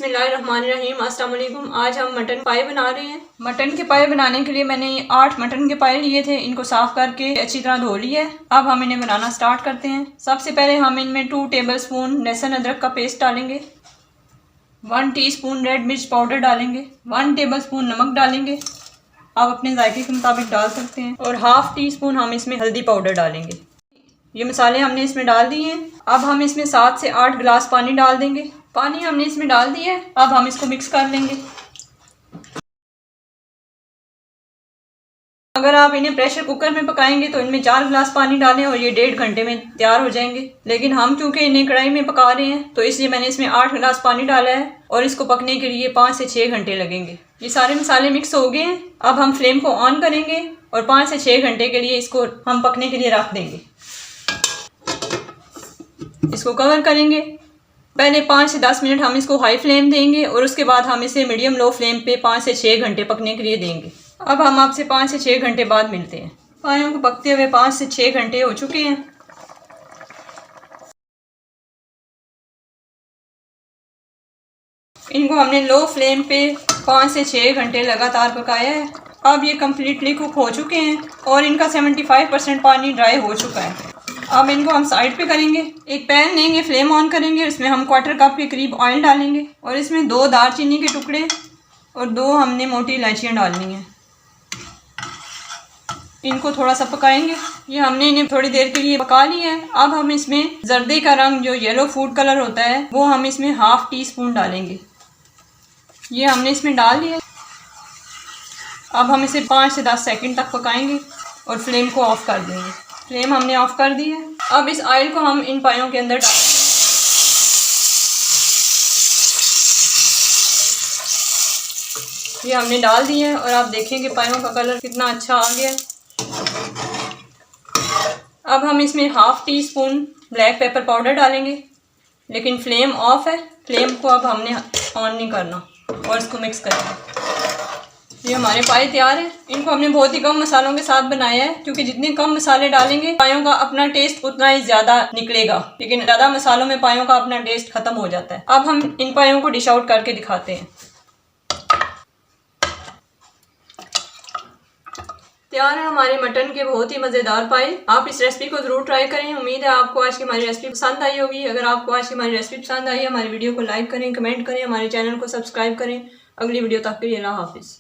बिस्मिल्लाहिर्रहमानिर्रहीम। अस्सलाम वालेकुम। आज हम मटन पाए बना रहे हैं। मटन के पाए बनाने के लिए मैंने 8 मटन के पाए लिए थे। इनको साफ करके अच्छी तरह धो लिया है। अब हम इन्हें बनाना स्टार्ट करते हैं। सबसे पहले हम इनमें 2 टेबलस्पून लहसुन अदरक का पेस्ट डालेंगे, 1 टीस्पून रेड मिर्च पाउडर डालेंगे, 1 टेबलस्पून नमक डालेंगे, आप अपने जायके के मुताबिक डाल सकते हैं, और हाफ टी स्पून हम इसमें हल्दी पाउडर डालेंगे। ये मसाले हमने इसमें डाल दिए हैं। अब हम इसमें 7 से 8 गिलास पानी डाल देंगे। पानी हमने इसमें डाल दिया है। अब हम इसको मिक्स कर लेंगे। अगर आप इन्हें प्रेशर कुकर में पकाएंगे तो इनमें 4 गिलास पानी डालें और ये 1.5 घंटे में तैयार हो जाएंगे। लेकिन हम चूंकि इन्हें कढ़ाई में पका रहे हैं तो इसलिए मैंने इसमें 8 गिलास पानी डाला है और इसको पकने के लिए 5 से 6 घंटे लगेंगे। ये सारे मसाले मिक्स हो गए हैं। अब हम फ्लेम को ऑन करेंगे और 5 से 6 घंटे के लिए इसको हम पकने के लिए रख देंगे। इसको कवर करेंगे। पहले 5 से 10 मिनट हम इसको हाई फ्लेम देंगे और उसके बाद हम इसे मीडियम लो फ्लेम पे 5 से 6 घंटे पकने के लिए देंगे। अब हम आपसे 5 से 6 घंटे बाद मिलते हैं। पायों को पकते हुए 5 से 6 घंटे हो चुके हैं। इनको हमने लो फ्लेम पे 5 से 6 घंटे लगातार पकाया है। अब ये कम्प्लीटली कुक हो चुके हैं और इनका 75% पानी ड्राई हो चुका है। अब इनको हम साइड पे करेंगे। एक पैन लेंगे, फ्लेम ऑन करेंगे, इसमें हम 1/4 कप के करीब ऑयल डालेंगे और इसमें 2 दालचीनी के टुकड़े और 2 हमने मोटी इलायचियाँ डालनी हैं। इनको थोड़ा सा पकाएंगे। ये हमने इन्हें थोड़ी देर के लिए पका लिया है। अब हम इसमें जर्दे का रंग जो येलो फूड कलर होता है वो हम इसमें हाफ टी स्पून डालेंगे। ये हमने इसमें डाल दिया। अब हम इसे 5 से 10 सेकंड तक पकाएंगे और फ्लेम को ऑफ कर देंगे। फ्लेम हमने ऑफ कर दी है। अब इस ऑयल को हम इन पायों के अंदर डालेंगे। ये हमने डाल दिए है और आप देखेंगे पायों का कलर कितना अच्छा आ गया है। अब हम इसमें half tea spoon black pepper powder डालेंगे, लेकिन फ्लेम ऑफ है। फ्लेम को अब हमने ऑन नहीं करना और इसको मिक्स करेंगे। ये हमारे पाए तैयार हैं। इनको हमने बहुत ही कम मसालों के साथ बनाया है, क्योंकि जितने कम मसाले डालेंगे पायों का अपना टेस्ट उतना ही ज़्यादा निकलेगा, लेकिन ज़्यादा मसालों में पायों का अपना टेस्ट खत्म हो जाता है। अब हम इन पायों को डिश आउट करके दिखाते हैं। तैयार है हमारे मटन के बहुत ही मज़ेदार पाए। आप इस रेसिपी को ज़रूर ट्राई करें। उम्मीद है आपको आज की हमारी रेसिपी पसंद आई होगी। अगर आपको आज की हमारी रेसिपी पसंद आई है, हमारी वीडियो को लाइक करें, कमेंट करें, हमारे चैनल को सब्सक्राइब करें। अगली वीडियो तक के लिए अल्लाह हाफिज़।